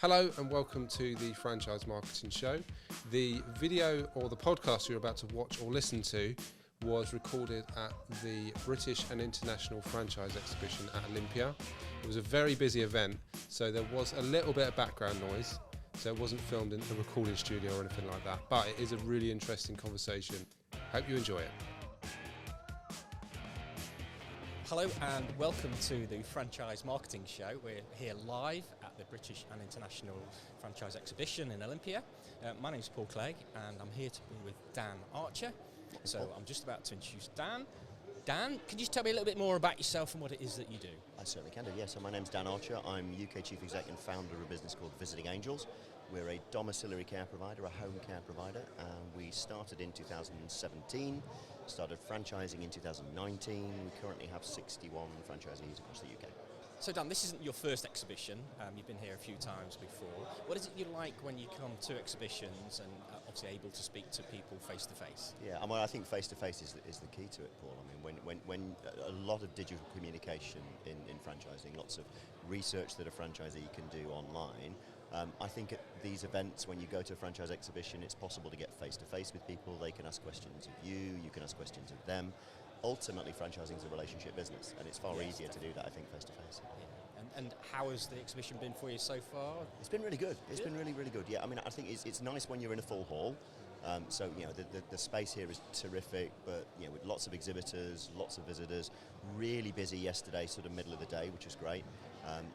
Hello and welcome to the Franchise Marketing Show. The video or the podcast you're about to watch or listen to was recorded at the British and International Franchise Exhibition at Olympia. It was a very busy event, so there was a little bit of background noise, so it wasn't filmed in a recording studio or anything like that, but it is a really interesting conversation. Hope you enjoy it. Hello and welcome to the Franchise Marketing Show. We're here live at the British and International Franchise Exhibition in Olympia. My name is Paul Clegg and I'm here to be with Dan Archer. So I'm just about to introduce Dan. Dan, can you just tell me a little bit more about yourself and what it is that you do? I certainly can do, yeah. So my name's Dan Archer. I'm UK Chief Exec and founder of a business called Visiting Angels. We're a domiciliary care provider, a home care provider, and we started in 2017, started franchising in 2019. We currently have 61 franchisees across the UK. So Dan, this isn't your first exhibition. You've been here a few times before. What is it you like when you come to exhibitions and obviously able to speak to people face to face? Yeah, I think face to face is the key to it, Paul. I mean, when a lot of digital communication in franchising, lots of research that a franchisee can do online. I think at these events, when you go to a franchise exhibition, it's possible to get face to face with people. They can ask questions of you, you can ask questions of them. Ultimately, franchising is a relationship business, and it's far easier to do that, I think, face-to-face. Yeah. And how has the exhibition been for you so far? It's been really good. It's been really, really good. Yeah, I mean, I think it's nice when you're in a full hall. So, you know, the space here is terrific, but, you know, with lots of exhibitors, lots of visitors, really busy yesterday, sort of middle of the day, which was great.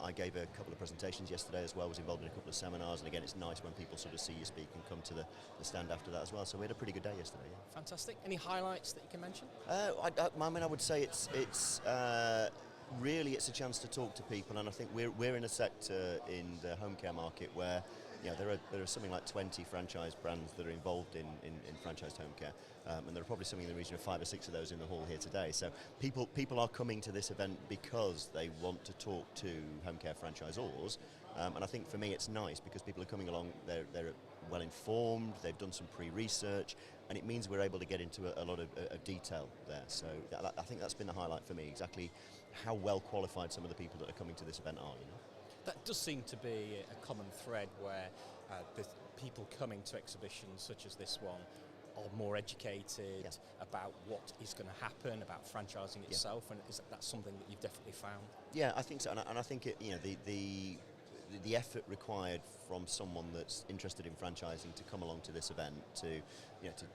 I gave a couple of presentations yesterday as well, was involved in a couple of seminars, and again, it's nice when people sort of see you speak and come to the stand after that as well. So we had a pretty good day yesterday, yeah. Fantastic. Any highlights that you can mention? I would say it's really it's a chance to talk to people, and I think we're in a sector in the home care market where, you know, there are something like 20 franchise brands that are involved in franchised home care, and there are probably something in the region of 5 or 6 of those in the hall here today. So people are coming to this event because they want to talk to home care franchisors, and I think for me it's nice because people are coming along, they're well informed, they've done some pre-research, and it means we're able to get into a lot of detail there. So I think that's been the highlight for me, exactly how well qualified some of the people that are coming to this event are, you know. That does seem to be a common thread where the people coming to exhibitions such as this one are more educated about what is going to happen, about franchising itself, and that's something that you've definitely found? Yeah, I think so, and I think it, you know, the effort required from someone that's interested in franchising to come along to this event, to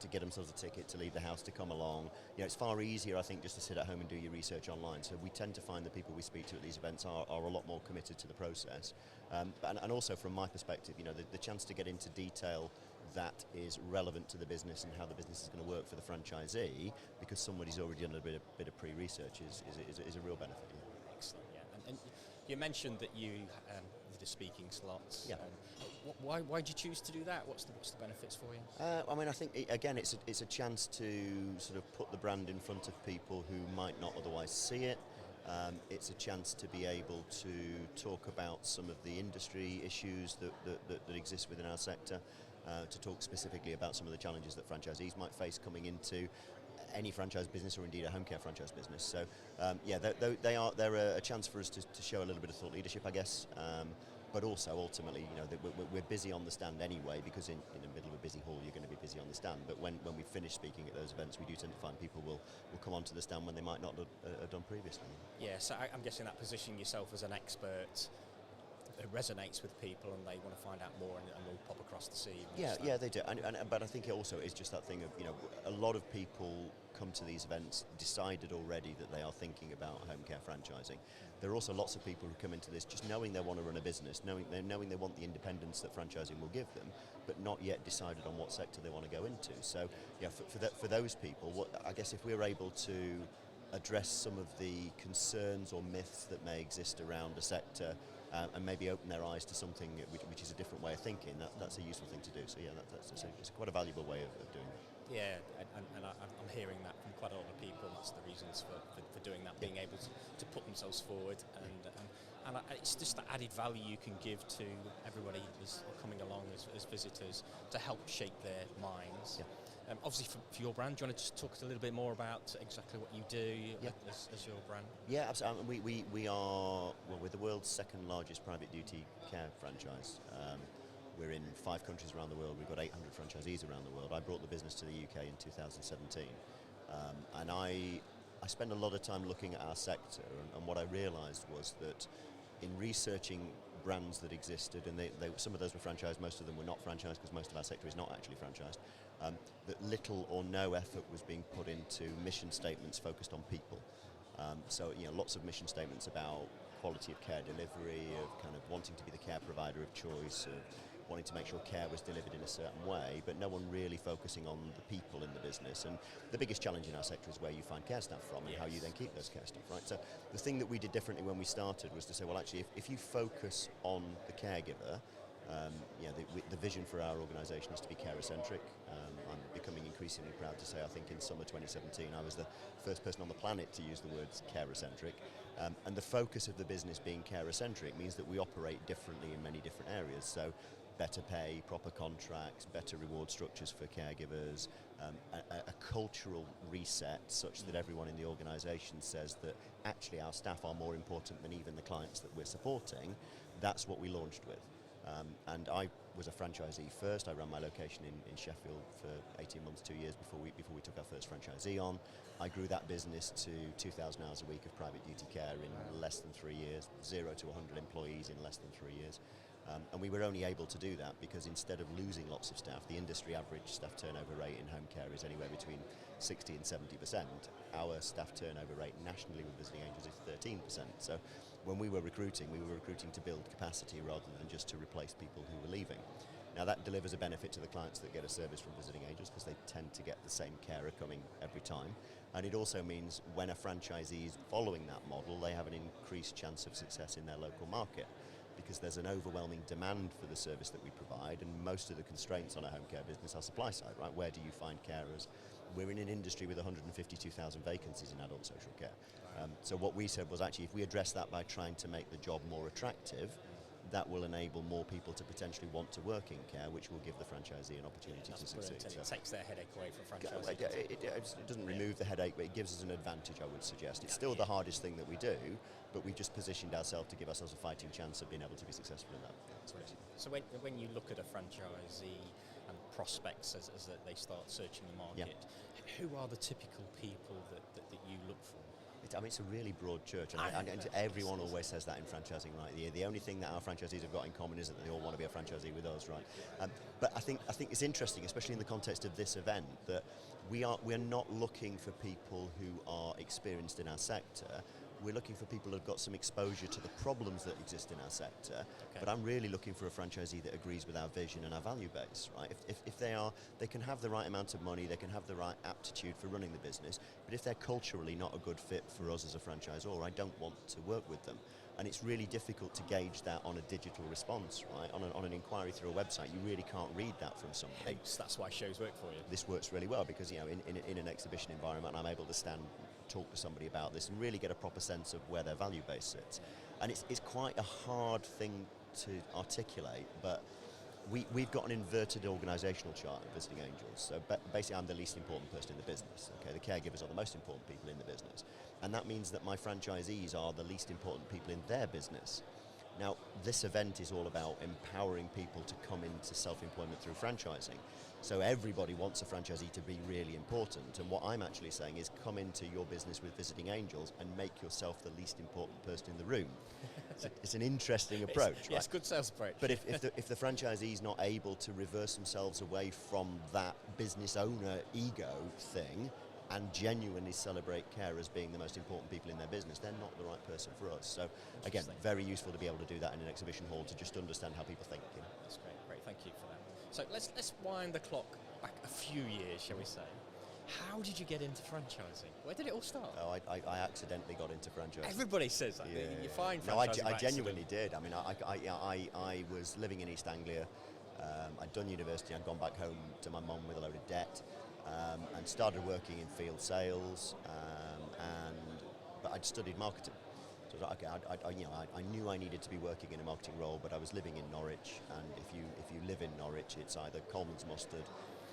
get themselves a ticket, to leave the house, to come along. You know, it's far easier, I think, just to sit at home and do your research online. So we tend to find the people we speak to at these events are a lot more committed to the process. And also from my perspective, you know, the chance to get into detail that is relevant to the business and how the business is going to work for the franchisee, because somebody's already done a bit of pre-research, is a real benefit. Yeah. Excellent, yeah. And you mentioned that you did a speaking slots. Yeah. Why did you choose to do that? What's the benefits for you? I mean, I think again, it's a chance to sort of put the brand in front of people who might not otherwise see it. It's a chance to be able to talk about some of the industry issues that exist within our sector, to talk specifically about some of the challenges that franchisees might face coming into any franchise business, or indeed a home care franchise business. So they're a chance for us to show a little bit of thought leadership, I guess, but also ultimately, you know, we're busy on the stand anyway, because in the middle of a busy hall you're going to be busy on the stand, but when we finish speaking at those events, we do tend to find people will come onto the stand when they might not have done previously. Yeah, so I'm guessing that positioning yourself as an expert, it resonates with people and they want to find out more and will pop across to see. Yeah, they do. But I think it also is just that thing of, you know, a lot of people come to these events decided already that they are thinking about home care franchising. There are also lots of people who come into this just knowing they want to run a business, knowing they want the independence that franchising will give them, but not yet decided on what sector they want to go into. So, yeah, for those people, I guess if we're able to address some of the concerns or myths that may exist around a sector, and maybe open their eyes to something which is a different way of thinking, that's a useful thing to do. So yeah, it's quite a valuable way of doing it. Yeah, and I'm hearing that from quite a lot of people. That's the reasons for doing that, being able to put themselves forward, and it's just the added value you can give to everybody who's coming along as visitors to help shape their minds. Yeah. Obviously, for your brand, do you want to just talk a little bit more about exactly what you do as your brand? Yeah, absolutely. We are, well, we're the world's second largest private duty care franchise. We're in 5 countries around the world. We've got 800 franchisees around the world. I brought the business to the UK in 2017. And I spend a lot of time looking at our sector, and what I realised was that in researching brands that existed, and some of those were franchised, most of them were not franchised because most of our sector is not actually franchised, that little or no effort was being put into mission statements focused on people. So lots of mission statements about quality of care delivery, of kind of wanting to be the care provider of choice, of wanting to make sure care was delivered in a certain way, but no one really focusing on the people in the business. And the biggest challenge in our sector is where you find care staff from and how you then keep those care staff, right? So the thing that we did differently when we started was to say, well, actually, if you focus on the caregiver, the vision for our organisation is to be carer-centric. I'm becoming increasingly proud to say, I think in summer 2017, I was the first person on the planet to use the words carer-centric. And the focus of the business being carer-centric means that we operate differently in many different areas. So better pay, proper contracts, better reward structures for caregivers, a cultural reset such that everyone in the organisation says that actually our staff are more important than even the clients that we're supporting. That's what we launched with. And I was a franchisee first. I ran my location in Sheffield for 18 months, 2 years before we took our first franchisee on. I grew that business to 2,000 hours a week of private duty care in less than 3 years, 0 to 100 employees in less than 3 years. And we were only able to do that because instead of losing lots of staff, the industry average staff turnover rate in home care is anywhere between 60 and 70%. Our staff turnover rate nationally with Visiting Angels is 13%. So when we were recruiting to build capacity rather than just to replace people who were leaving. Now that delivers a benefit to the clients that get a service from Visiting Angels because they tend to get the same carer coming every time. And it also means when a franchisee is following that model, they have an increased chance of success in their local market, because there's an overwhelming demand for the service that we provide, and most of the constraints on a home care business are supply side, right? Where do you find carers? We're in an industry with 152,000 vacancies in adult social care. So what we said was actually if we address that by trying to make the job more attractive, that will enable more people to potentially want to work in care, which will give the franchisee an opportunity to succeed. And it takes their headache away from franchising. It doesn't remove the headache, but it gives us an advantage, I would suggest. It's still the hardest thing that we do, but we've just positioned ourselves to give ourselves a fighting chance of being able to be successful in that. So when you look at a franchisee and prospects as they start searching the market, who are the typical people that you look for? It's a really broad church, and everyone always says that in franchising, right? The only thing that our franchisees have got in common is that they all want to be a franchisee with us, right? But I think it's interesting, especially in the context of this event, that we're not looking for people who are experienced in our sector. We're looking for people who've got some exposure to the problems that exist in our sector, but I'm really looking for a franchisee that agrees with our vision and our value base, right? If they can have the right amount of money, they can have the right aptitude for running the business, but if they're culturally not a good fit for us as a franchisor, I don't want to work with them. And it's really difficult to gauge that on a digital response, right? On an inquiry through a website, you really can't read that from somebody. Hence, that's why shows work for you. This works really well because, in an exhibition environment, I'm able to talk to somebody about this and really get a proper sense of where their value base sits. And it's quite a hard thing to articulate, but we've got an inverted organisational chart at Visiting Angels. So basically I'm the least important person in the business. Okay, the caregivers are the most important people in the business. And that means that my franchisees are the least important people in their business. Now, this event is all about empowering people to come into self-employment through franchising. So everybody wants a franchisee to be really important. And what I'm actually saying is come into your business with Visiting Angels and make yourself the least important person in the room. It's an interesting approach, right? Yes, good sales approach. But if the franchisee is not able to reverse themselves away from that business owner ego thing and genuinely celebrate care as being the most important people in their business, they're not the right person for us. So again, very useful to be able to do that in an exhibition hall to just understand how people think. That's great, thank you for that. So let's wind the clock back a few years, shall we say. How did you get into franchising? Where did it all start? Oh, I accidentally got into franchising. Everybody says that. Yeah. You find franchising. No, I genuinely did. I mean, I was living in East Anglia. I'd done university. I'd gone back home to my mum with a load of debt, and started working in field sales. But I'd studied marketing. So I was like, okay, I knew I needed to be working in a marketing role, but I was living in Norwich, and if you live in Norwich, it's either Coleman's mustard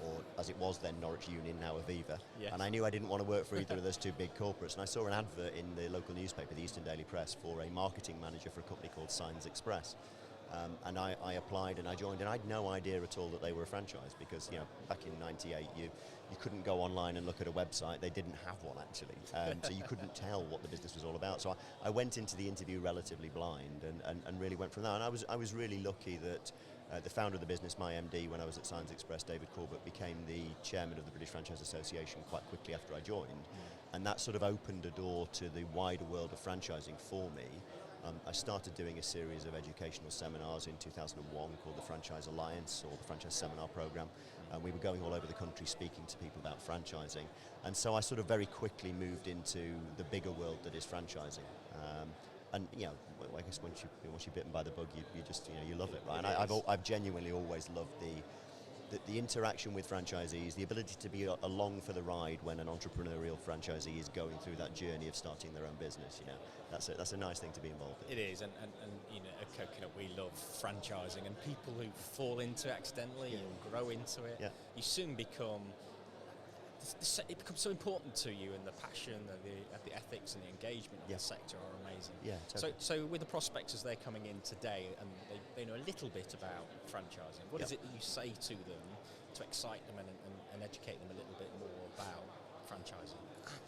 or as it was then, Norwich Union, now Aviva. Yes. And I knew I didn't want to work for either of those two big corporates. And I saw an advert in the local newspaper, the Eastern Daily Press, for a marketing manager for a company called Signs Express. And I applied and I joined, and I had no idea at all that they were a franchise, because back in '98 you couldn't go online and look at a website. They didn't have one, actually, so you couldn't tell what the business was all about. So I went into the interview relatively blind and really went from there. And I was really lucky that the founder of the business, my MD, when I was at Signs Express, David Corbett, became the chairman of the British Franchise Association quite quickly after I joined, and that sort of opened a door to the wider world of franchising for me. I started doing a series of educational seminars in 2001 called the Franchise Alliance, or the Franchise Seminar Program, and we were going all over the country speaking to people about franchising. And so I sort of very quickly moved into the bigger world that is franchising. And I guess once you're bitten by the bug, you just you love it, right? And I've genuinely always loved the interaction with franchisees, the ability to be along for the ride when an entrepreneurial franchisee is going through that journey of starting their own business. That's a nice thing to be involved in. It is, and at Coconut we love franchising, and people who fall into it accidentally and grow into it, you soon become. It becomes so important to you, and the passion, the ethics, and the engagement of the sector are amazing. Yeah, totally. So with the prospects as they're coming in today, and they know a little bit about franchising, what is it that you say to them to excite them and educate them a little bit more about franchising?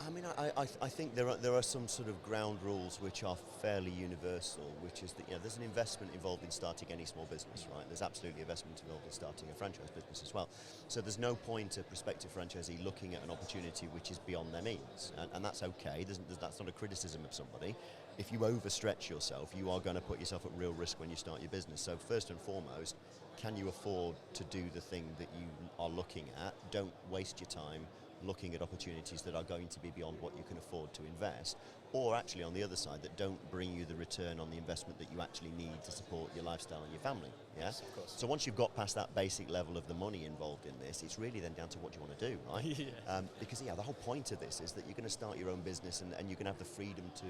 I mean, I think there are some sort of ground rules which are fairly universal, which is that there's an investment involved in starting any small business, right? There's absolutely investment involved in starting a franchise business as well. So there's no point a prospective franchisee looking at an opportunity which is beyond their means, and that's okay. That's not a criticism of somebody. If you overstretch yourself, you are going to put yourself at real risk when you start your business. So first and foremost, can you afford to do the thing that you are looking at? Don't waste your time looking at opportunities that are going to be beyond what you can afford to invest, or actually on the other side, that don't bring you the return on the investment that you actually need to support your lifestyle and your family. Yes, of course. So once you've got past that basic level of the money involved in this, it's really then down to what you want to do, right? Because the whole point of this is that you're going to start your own business, and you're going to have the freedom to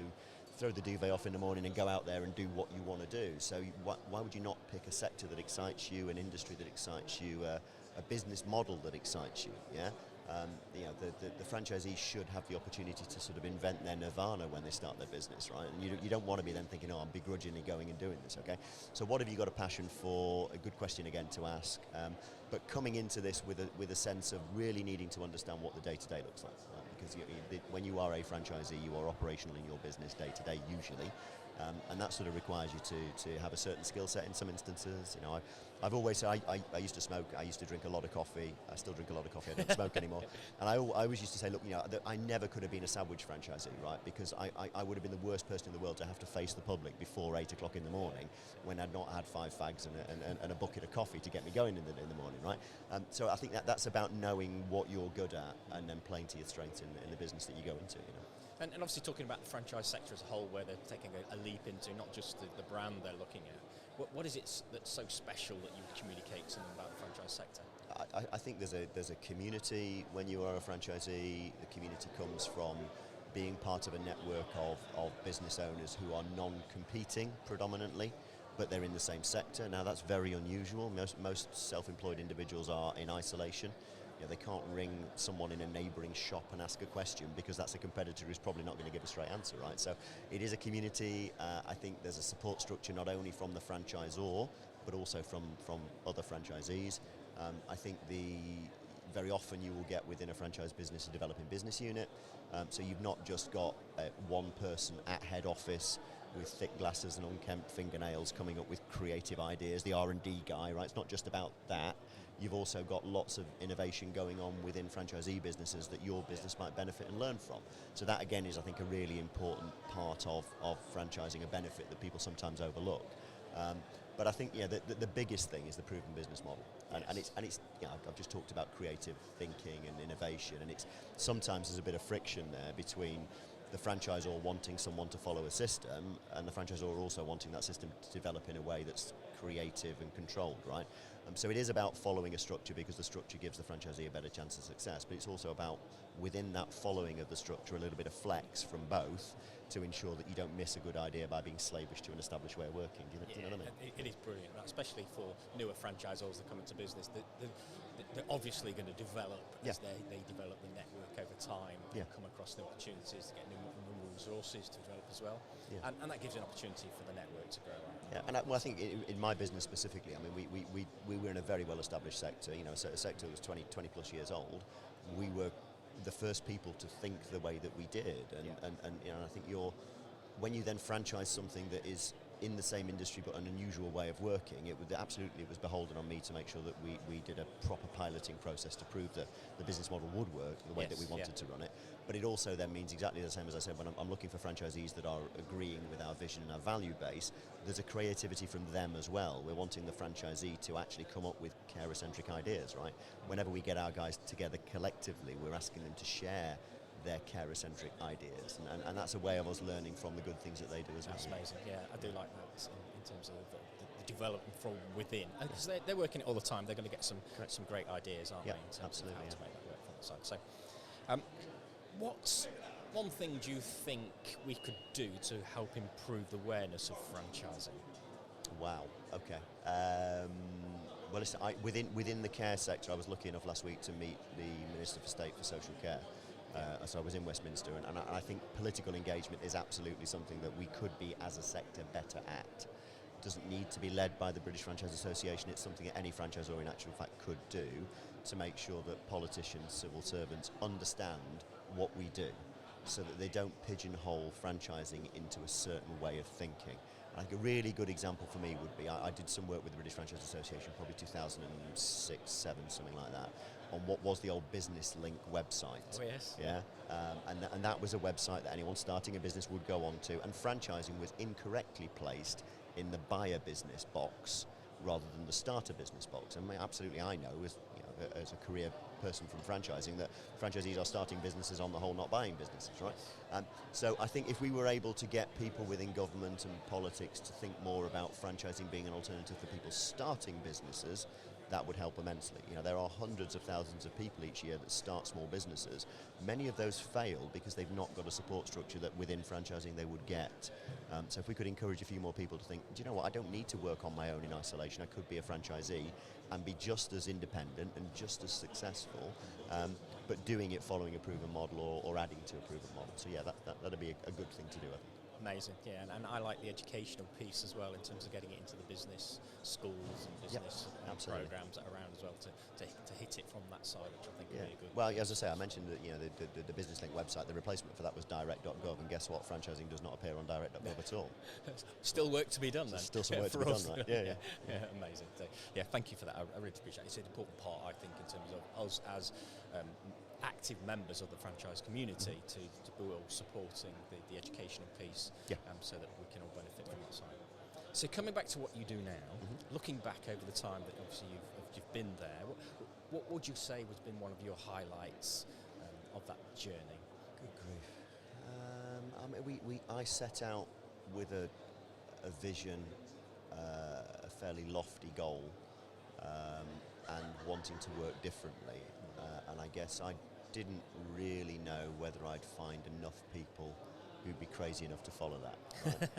throw the duvet off in the morning and go out there and do what you want to do. So why would you not pick a sector that excites you, an industry that excites you, a business model that excites you? The franchisee should have the opportunity to sort of invent their nirvana when they start their business, right? And you don't want to be then thinking, I'm begrudgingly going and doing this, okay? So what have you got a passion for? A good question again to ask. But coming into this with a sense of really needing to understand what the day-to-day looks like, right? Because when you are a franchisee, you are operational in your business day-to-day usually. And that sort of requires you to have a certain skill set in some instances. I've always said I used to smoke, I used to drink a lot of coffee, I still drink a lot of coffee, I don't smoke anymore. And I always used to say, look, I never could have been a sandwich franchisee, right? Because I would have been the worst person in the world to have to face the public before 8 o'clock in the morning when I'd not had 5 fags and a bucket of coffee to get me going in the morning, right? So I think that's about knowing what you're good at and then playing to your strengths in the business that you go into, And obviously talking about the franchise sector as a whole, where they're taking a leap into not just the brand they're looking at, what is it that's so special that you communicate to them about the franchise sector? I think there's a community when you are a franchisee. The community comes from being part of a network of business owners who are non-competing predominantly, but they're in the same sector. Now that's very unusual. Most self-employed individuals are in isolation. They can't ring someone in a neighbouring shop and ask a question, because that's a competitor who's probably not going to give a straight answer, right? So it is a community. I think there's a support structure not only from the franchisor, but also from other franchisees. I think very often you will get within a franchise business a developing business unit. So you've not just got one person at head office with thick glasses and unkempt fingernails coming up with creative ideas, the R&D guy, right? It's not just about that. You've also got lots of innovation going on within franchisee businesses that your business might benefit and learn from. So that again is, I think, a really important part of franchising, a benefit that people sometimes overlook. But I think the biggest thing is the proven business model, and it's I've just talked about creative thinking and innovation, and it's sometimes there's a bit of friction there between the franchisor wanting someone to follow a system and the franchisor also wanting that system to develop in a way that's creative and controlled, right? So it is about following a structure because the structure gives the franchisee a better chance of success, but it's also about, within that following of the structure, a little bit of flex from both to ensure that you don't miss a good idea by being slavish to an established way of working. Do you know what I mean? It is brilliant, especially for newer franchisors that come into business. They're obviously going to develop as they develop the network over time, come across new opportunities to get new resources to develop as well. Yeah. And that gives an opportunity for the network to grow. Yeah, and I think in my business specifically, I mean, we were in a very well-established sector, you know, a sector that was 20 plus years old. We were the first people to think the way that we did, and you know, I think when you then franchise something that is in the same industry but an unusual way of working, it was beholden on me to make sure that we did a proper piloting process to prove that the business model would work the way that we wanted to run it. But it also then means exactly the same as I said, when I'm looking for franchisees that are agreeing with our vision and our value base, there's a creativity from them as well. We're wanting the franchisee to actually come up with carer-centric ideas, right? Whenever we get our guys together collectively, we're asking them to share their carer-centric ideas, and that's a way of us learning from the good things that they do as well. That's amazing, I do like that in terms of the development from within, because they're working it all the time. They're going to get some great ideas, aren't they, in terms of how to make that work from the side. So what's one thing do you think we could do to help improve the awareness of franchising? Wow, okay. Well, listen, within the care sector, I was lucky enough last week to meet the Minister for State for Social Care. So I was in Westminster, and I think political engagement is absolutely something that we could be, as a sector, better at. It doesn't need to be led by the British Franchise Association. It's something that any franchisor in actual fact could do to make sure that politicians, civil servants understand what we do, so that they don't pigeonhole franchising into a certain way of thinking. I think a really good example for me would be, I did some work with the British Franchise Association, probably 2006, 7, something like that, on what was the old Business Link website. Oh, yes. Yeah, and that was a website that anyone starting a business would go on to, and franchising was incorrectly placed in the buyer business box rather than the starter business box. And absolutely, I know, as a career person from franchising, that franchisees are starting businesses on the whole, not buying businesses, right? So I think if we were able to get people within government and politics to think more about franchising being an alternative for people starting businesses, that would help immensely. You know, there are hundreds of thousands of people each year that start small businesses. Many of those fail because they've not got a support structure that within franchising they would get. So if we could encourage a few more people to think, do you know what, I don't need to work on my own in isolation. I could be a franchisee and be just as independent and just as successful, but doing it following a proven model or adding to a proven model. So yeah, that'd be a good thing to do, I think. Amazing, and I like the educational piece as well in terms of getting it into the business schools and business programs that are around as well to hit it from that side, which I think is really good. Well, as I say, I mentioned that the Business Link website, the replacement for that was direct.gov, and guess what? Franchising does not appear on direct.gov at all. Still work to be done then. Still some work to be done, right? Yeah, amazing. So, thank you for that. I really appreciate it. It's an important part, I think, in terms of us as active members of the franchise community to be all supporting the educational piece, so that we can all benefit from that side. So coming back to what you do now, looking back over the time that obviously you've been there, what would you say has been one of your highlights of that journey? Good grief. I set out with a vision, a fairly lofty goal, and wanting to work differently. And I guess I didn't really know whether I'd find enough people who'd be crazy enough to follow that. Right?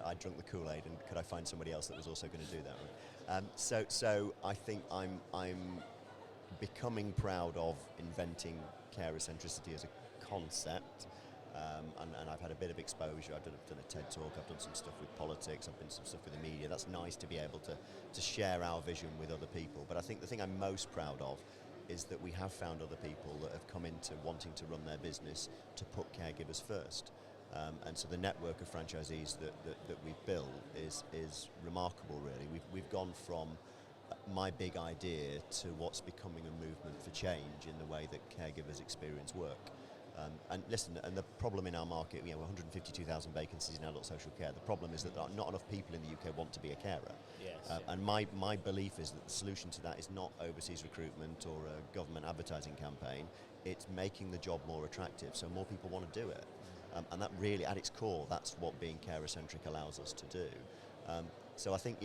I drunk the Kool-Aid, and could I find somebody else that was also going to do that? Right? So I think I'm becoming proud of inventing carer-centricity as a concept, and I've had a bit of exposure. I've done a TED Talk, I've done some stuff with politics, I've done some stuff with the media. That's nice to be able to share our vision with other people. But I think the thing I'm most proud of is that we have found other people that have come into wanting to run their business to put caregivers first. And so the network of franchisees that we've built is remarkable, really. We've gone from my big idea to what's becoming a movement for change in the way that caregivers experience work. And listen, and the problem in our market, 152,000 vacancies in adult social care. The problem is that not enough people in the UK want to be a carer. Yes, And my belief is that the solution to that is not overseas recruitment or a government advertising campaign. It's making the job more attractive so more people want to do it. And that really, at its core, that's what being carer-centric allows us to do. So I think,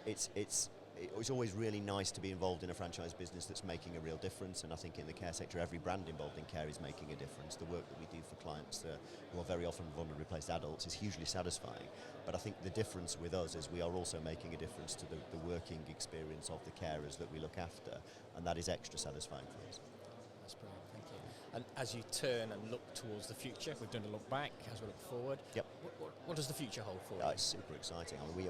it's always really nice to be involved in a franchise business that's making a real difference, and I think in the care sector, every brand involved in care is making a difference. The work that we do for clients who are very often vulnerably placed adults is hugely satisfying, but I think the difference with us is we are also making a difference to the working experience of the carers that we look after, and that is extra satisfying for us. That's brilliant, thank you. And as you turn and look towards the future, we've done a look back, as we look forward, Yep. What does the future hold for you? It's super exciting. I mean,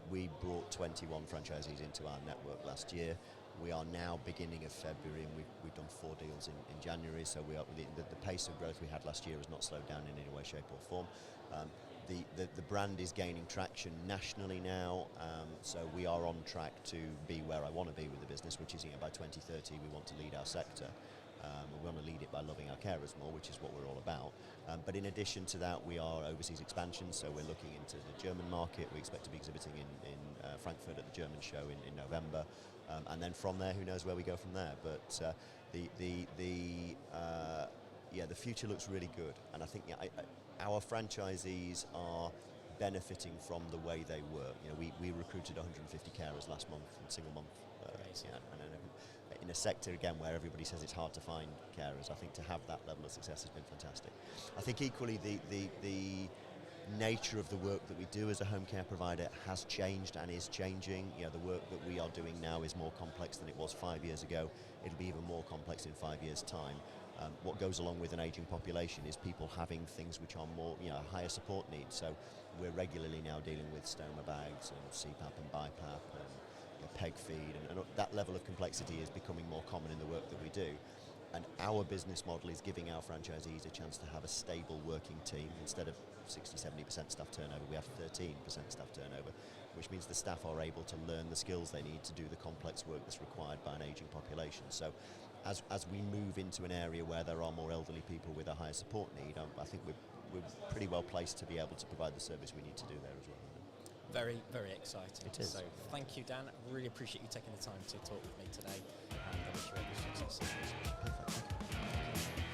we brought 21 franchisees into our network last year. We are now beginning of February, and we've done 4 deals in January, so we are, the pace of growth we had last year has not slowed down in any way, shape or form. The brand is gaining traction nationally now, so we are on track to be where I want to be with the business, which is by 2030 we want to lead our sector. We want to lead it by loving our carers more, which is what we're all about. But in addition to that, we are overseas expansion, so we're looking into the German market. We expect to be exhibiting in Frankfurt at the German show in November, and then from there, who knows where we go from there. But the future looks really good, and I think our franchisees are benefiting from the way they work. We recruited 150 carers last month, in a single month. In a sector, again, where everybody says it's hard to find carers, I think to have that level of success has been fantastic. I think equally the nature of the work that we do as a home care provider has changed and is changing. The work that we are doing now is more complex than it was 5 years ago. It'll be even more complex in 5 years' time. What goes along with an ageing population is people having things which are more, higher support needs. So we're regularly now dealing with stoma bags and CPAP and BiPAP and peg feed, and that level of complexity is becoming more common in the work that we do. And our business model is giving our franchisees a chance to have a stable working team. Instead of 60-70% staff turnover, we have 13% staff turnover, which means the staff are able to learn the skills they need to do the complex work that's required by an ageing population. So as we move into an area where there are more elderly people with a higher support need, I think we're pretty well placed to be able to provide the service we need to do there as well. Very, very exciting. It is. So thank you, Dan. I really appreciate you taking the time to talk with me today, and I wish you every success in the business. Perfect. Thank you.